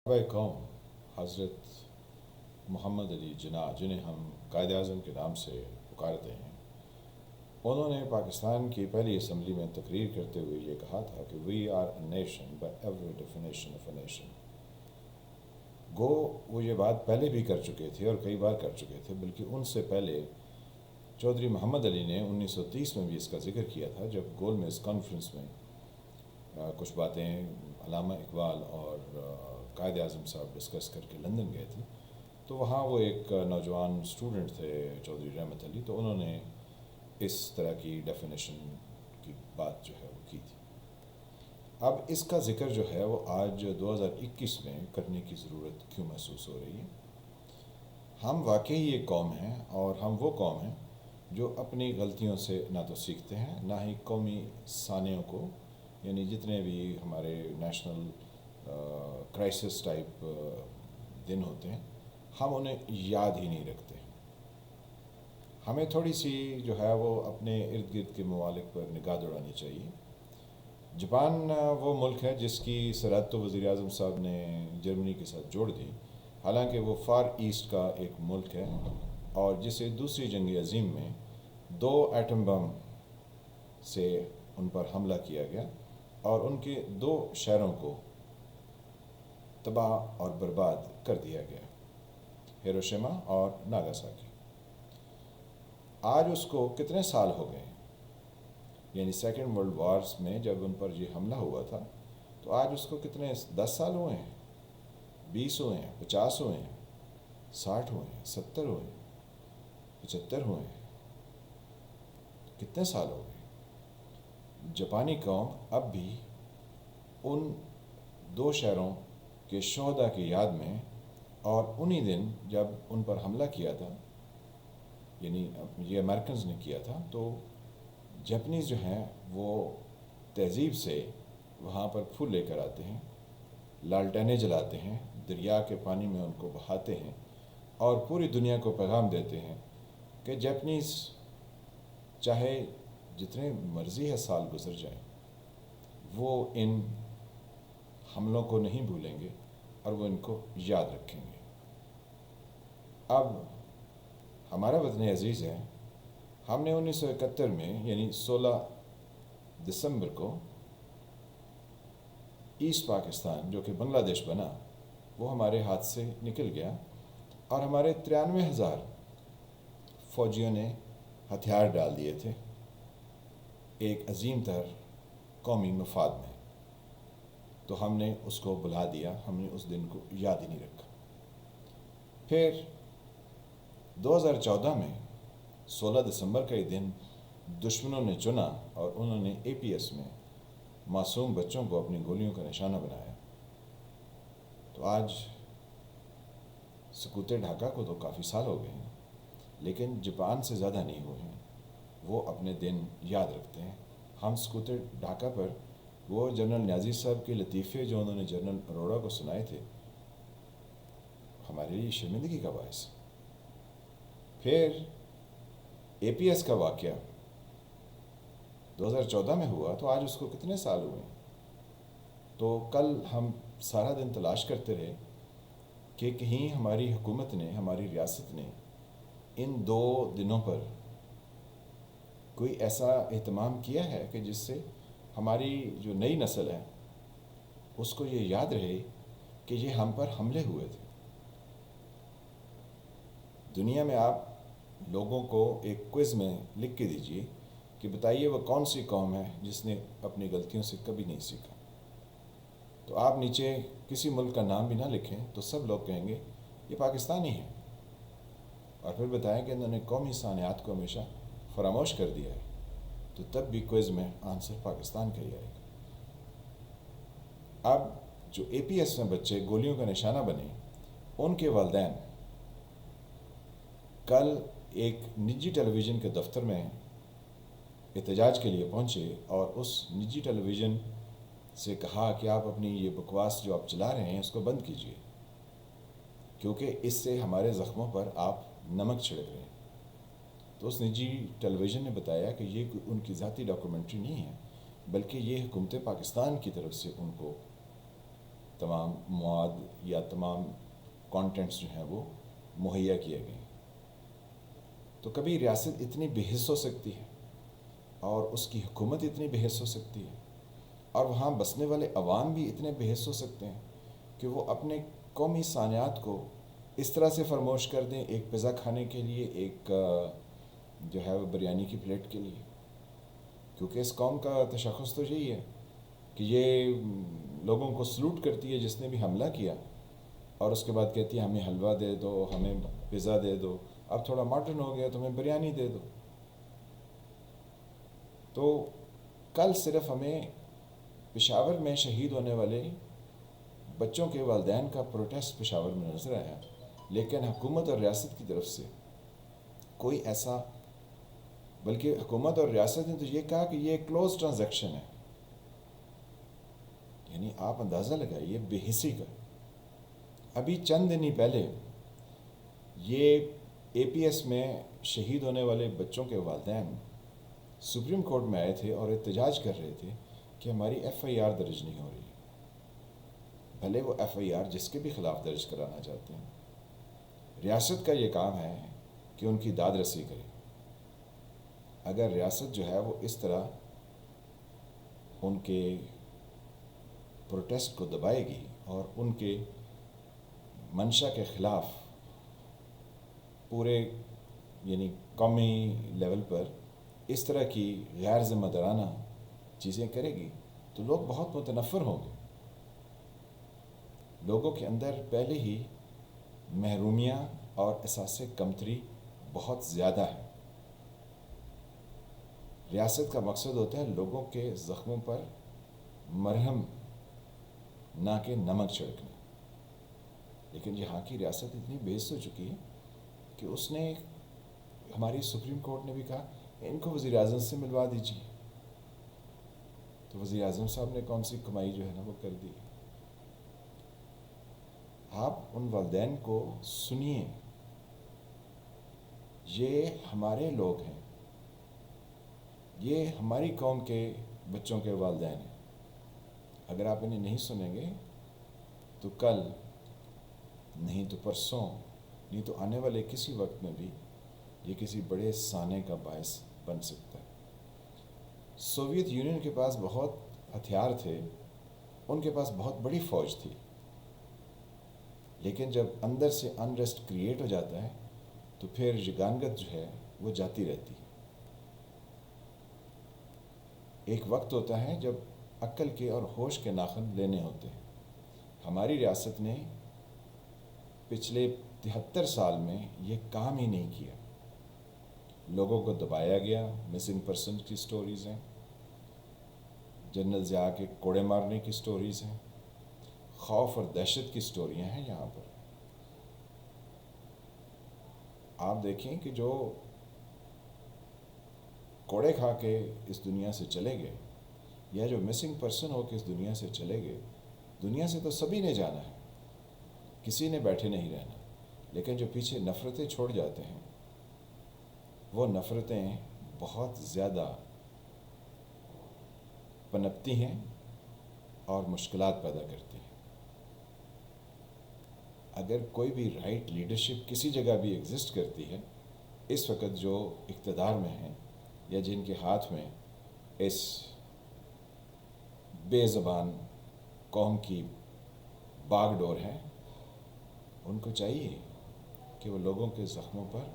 قوم حضرت محمد علی جناح، جنہیں ہم قائد اعظم کے نام سے پکارتے ہیں، انہوں نے پاکستان کی پہلی اسمبلی میں تقریر کرتے ہوئے یہ کہا تھا کہ we are a nation by every definition of a nation. گو وہ یہ بات پہلے بھی کر چکے تھے اور کئی بار کر چکے تھے، بلکہ ان سے پہلے چودھری محمد علی نے 1930 میں بھی اس کا ذکر کیا تھا، جب گول میز کانفرنس میں کچھ باتیں علامہ اقبال اور قائد اعظم صاحب ڈسکس کر کے لندن گئے تھے، تو وہاں وہ ایک نوجوان اسٹوڈنٹ تھے چودھری رحمت علی، تو انہوں نے اس طرح کی ڈیفینیشن کی بات جو ہے وہ کی تھی۔ اب اس کا ذکر جو ہے وہ آج 2021 میں کرنے کی ضرورت کیوں محسوس ہو رہی ہے؟ ہم واقعی ایک قوم ہیں، اور ہم وہ قوم ہیں جو اپنی غلطیوں سے نہ تو سیکھتے ہیں، نہ ہی قومی سانحوں کو، یعنی جتنے بھی ہمارے نیشنل کرائسس ٹائپ دن ہوتے ہیں، ہم انہیں یاد ہی نہیں رکھتے۔ ہمیں تھوڑی سی جو ہے وہ اپنے ارد گرد کے ممالک پر نگاہ دوڑانی چاہیے۔ جاپان وہ ملک ہے جس کی سرحد تو وزیر اعظم صاحب نے جرمنی کے ساتھ جوڑ دی، حالانکہ وہ فار ایسٹ کا ایک ملک ہے، اور جسے دوسری جنگ عظیم میں 2 ایٹم بم سے ان پر حملہ کیا گیا اور ان کے 2 شہروں کو تباہ اور برباد کر دیا گیا، ہیروشیما اور ناگاساکی۔ آج اس کو کتنے سال ہو گئے؟ یعنی سیکنڈ ورلڈ وارز میں جب ان پر یہ حملہ ہوا تھا تو آج اس کو کتنے 10 سال ہوئے ہیں، 20 ہوئے ہیں، 50 ہوئے ہیں، 60 ہوئے ہیں، 70 ہوئے ہیں، 75 ہوئے ہیں، کتنے سال ہو گئے؟ جاپانی قوم اب بھی ان 2 شہروں کے شہداء کی یاد میں، اور انہی دن جب ان پر حملہ کیا تھا، یعنی یہ امریکنز نے کیا تھا، تو جاپنیز جو ہیں وہ تہذیب سے وہاں پر پھول لے کر آتے ہیں، لالٹینیں جلاتے ہیں، دریا کے پانی میں ان کو بہاتے ہیں، اور پوری دنیا کو پیغام دیتے ہیں کہ جاپنیز چاہے جتنے مرضی ہے سال گزر جائیں، وہ ان حملوں کو نہیں بھولیں گے اور وہ ان کو یاد رکھیں گے۔ اب ہمارا وطن عزیز ہے، ہم نے 1971 میں یعنی 16 دسمبر کو ایسٹ پاکستان جو کہ بنگلہ دیش بنا، وہ ہمارے ہاتھ سے نکل گیا، اور ہمارے 93,000 فوجیوں نے ہتھیار ڈال دیے تھے ایک عظیم تر قومی مفاد میں، تو ہم نے اس کو بھلا دیا، ہم نے اس دن کو یاد ہی نہیں رکھا۔ پھر 2014 میں 16 دسمبر کا ہی دن دشمنوں نے چنا اور انہوں نے اے پی ایس میں معصوم بچوں کو اپنی گولیوں کا نشانہ بنایا۔ تو آج سکوت ڈھاکہ کو تو کافی سال ہو گئے ہیں، لیکن جاپان سے زیادہ نہیں ہوئے ہیں، وہ اپنے دن یاد رکھتے ہیں۔ ہم سکوت ڈھاکہ پر وہ جنرل نیازی صاحب کے لطیفے جو انہوں نے جنرل اروڑا کو سنائے تھے، ہمارے لیے شرمندگی کا باعث۔ پھر اے پی ایس کا واقعہ 2014 میں ہوا، تو آج اس کو کتنے سال ہوئے ہیں؟ تو کل ہم سارا دن تلاش کرتے رہے کہ کہیں ہماری حکومت نے، ہماری ریاست نے ان 2 دنوں پر کوئی ایسا اہتمام کیا ہے کہ جس سے ہماری جو نئی نسل ہے اس کو یہ یاد رہے کہ یہ ہم پر حملے ہوئے تھے۔ دنیا میں آپ لوگوں کو ایک کوئز میں لکھ کے دیجئے کہ بتائیے وہ کون سی قوم ہے جس نے اپنی غلطیوں سے کبھی نہیں سیکھا، تو آپ نیچے کسی ملک کا نام بھی نہ لکھیں تو سب لوگ کہیں گے یہ پاکستانی ہے، اور پھر بتائیں کہ انہوں نے قومی صانعات کو ہمیشہ فراموش کر دیا ہے، تو تب بھی کوئز میں آنسر پاکستان کا ہی آئے گا۔ اب جو اے پی ایس میں بچے گولیوں کا نشانہ بنے، ان کے والدین کل ایک نجی ٹیلی ویژن کے دفتر میں احتجاج کے لیے پہنچے، اور اس نجی ٹیلی ویژن سے کہا کہ آپ اپنی یہ بکواس جو آپ چلا رہے ہیں اس کو بند کیجیے، کیونکہ اس سے ہمارے زخموں پر آپ نمک چھڑک رہے ہیں۔ تو اس نجی ٹیلی ویژن نے بتایا کہ یہ ان کی ذاتی ڈاکومنٹری نہیں ہے، بلکہ یہ حکومت پاکستان کی طرف سے ان کو تمام مواد یا تمام کانٹینٹس جو ہیں وہ مہیا کیے گئے. تو کبھی ریاست اتنی بے حس ہو سکتی ہے اور اس کی حکومت اتنی بے حس ہو سکتی ہے اور وہاں بسنے والے عوام بھی اتنے بے حس ہو سکتے ہیں کہ وہ اپنے قومی صانعات کو اس طرح سے فراموش کر دیں ایک پزا کھانے کے لیے، ایک جو ہے وہ بریانی کی پلیٹ کے لیے. کیونکہ اس قوم کا تشخص تو یہی ہے کہ یہ لوگوں کو سلوٹ کرتی ہے جس نے بھی حملہ کیا، اور اس کے بعد کہتی ہے ہمیں حلوہ دے دو، ہمیں پزا دے دو، اب تھوڑا ماڈرن ہو گیا تو ہمیں بریانی دے دو. تو کل صرف ہمیں پشاور میں شہید ہونے والے بچوں کے والدین کا پروٹیسٹ پشاور میں نظر آیا، لیکن حکومت اور ریاست کی طرف سے کوئی ایسا، بلکہ حکومت اور ریاست نے تو یہ کہا کہ یہ ایک کلوز ٹرانزیکشن ہے. یعنی آپ اندازہ لگائیے بے حسی کا. ابھی چند دن ہی پہلے یہ اے پی ایس میں شہید ہونے والے بچوں کے والدین سپریم کورٹ میں آئے تھے اور احتجاج کر رہے تھے کہ ہماری ایف آئی آر درج نہیں ہو رہی. بھلے وہ ایف آئی آر جس کے بھی خلاف درج کرانا چاہتے ہیں، ریاست کا یہ کام ہے کہ ان کی داد رسی کرے. اگر ریاست جو ہے وہ اس طرح ان کے پروٹیسٹ کو دبائے گی اور ان کے منشا کے خلاف پورے یعنی قومی لیول پر اس طرح کی غیر ذمہ دارانہ چیزیں کرے گی تو لوگ بہت متنفر ہوں گے. لوگوں کے اندر پہلے ہی محرومیاں اور احساس کمتری بہت زیادہ ہے. ریاست کا مقصد ہوتا ہے لوگوں کے زخموں پر مرہم نہ کہ نمک چھڑکنا. لیکن یہاں کی ریاست اتنی بے حس ہو چکی ہے کہ اس نے، ہماری سپریم کورٹ نے بھی کہا ان کو وزیر اعظم سے ملوا دیجیے. تو وزیر اعظم صاحب نے کون سی کمائی جو ہے نا وہ کر دی. آپ ان والدین کو سنیے، یہ ہمارے لوگ ہیں، یہ ہماری قوم کے بچوں کے والدین ہیں. اگر آپ انہیں نہیں سنیں گے تو کل نہیں تو پرسوں نہیں تو آنے والے کسی وقت میں بھی یہ کسی بڑے سانے کا باعث بن سکتا ہے. سوویت یونین کے پاس بہت ہتھیار تھے، ان کے پاس بہت بڑی فوج تھی، لیکن جب اندر سے انریسٹ کریٹ ہو جاتا ہے تو پھر یگانگت جو ہے وہ جاتی رہتی ہے. ایک وقت ہوتا ہے جب عقل کے اور ہوش کے ناخن لینے ہوتے ہیں. ہماری ریاست نے پچھلے 73 سال میں یہ کام ہی نہیں کیا. لوگوں کو دبایا گیا. مسنگ پرسن کی سٹوریز ہیں، جنرل ضیاء کے کوڑے مارنے کی سٹوریز ہیں، خوف اور دہشت کی سٹوریاں ہیں. یہاں پر آپ دیکھیں کہ جو کوڑے کھا کے اس دنیا سے چلے گئے یا جو مسنگ پرسن ہو کے اس دنیا سے چلے گئے، دنیا سے تو سبھی نے جانا ہے، کسی نے بیٹھے نہیں رہنا. لیکن جو پیچھے نفرتیں چھوڑ جاتے ہیں وہ نفرتیں بہت زیادہ پنپتی ہیں اور مشکلات پیدا کرتی ہیں. اگر کوئی بھی رائٹ لیڈرشپ کسی جگہ بھی ایگزسٹ کرتی ہے اس وقت، جو اقتدار میں ہیں یا جن کے ہاتھ میں اس بے زبان قوم کی باغ ڈور ہے، ان کو چاہیے کہ وہ لوگوں کے زخموں پر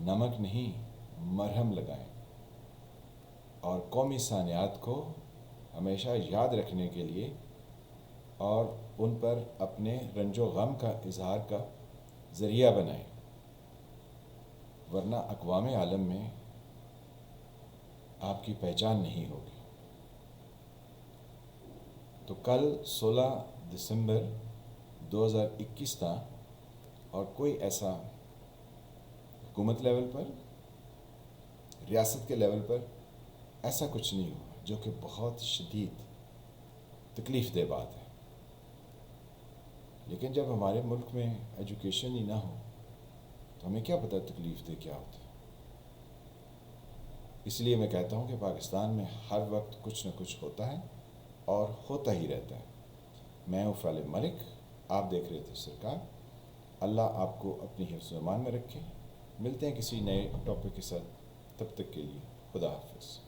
نمک نہیں مرہم لگائیں اور قومی صانعات کو ہمیشہ یاد رکھنے کے لیے اور ان پر اپنے رنج و غم کا اظہار کا ذریعہ بنائیں. ورنہ اقوام عالم میں آپ کی پہچان نہیں ہوگی. تو کل 16 دسمبر 2021 تھا اور کوئی ایسا حکومت لیول پر، ریاست کے لیول پر ایسا کچھ نہیں ہوا، جو کہ بہت شدید تکلیف دہ بات ہے. لیکن جب ہمارے ملک میں ایجوکیشن ہی نہ ہو تو ہمیں کیا پتہ تکلیف دہ کیا ہوتا ہے. اس لیے میں کہتا ہوں کہ پاکستان میں ہر وقت کچھ نہ کچھ ہوتا ہے اور ہوتا ہی رہتا ہے. میں ہوں فعل ملک، آپ دیکھ رہے تھے سرکار۔ اللہ آپ کو اپنی حفظ و امان میں رکھے۔ ملتے ہیں کسی نئے ٹاپک کے ساتھ، تب تک کے لیے خدا حافظ۔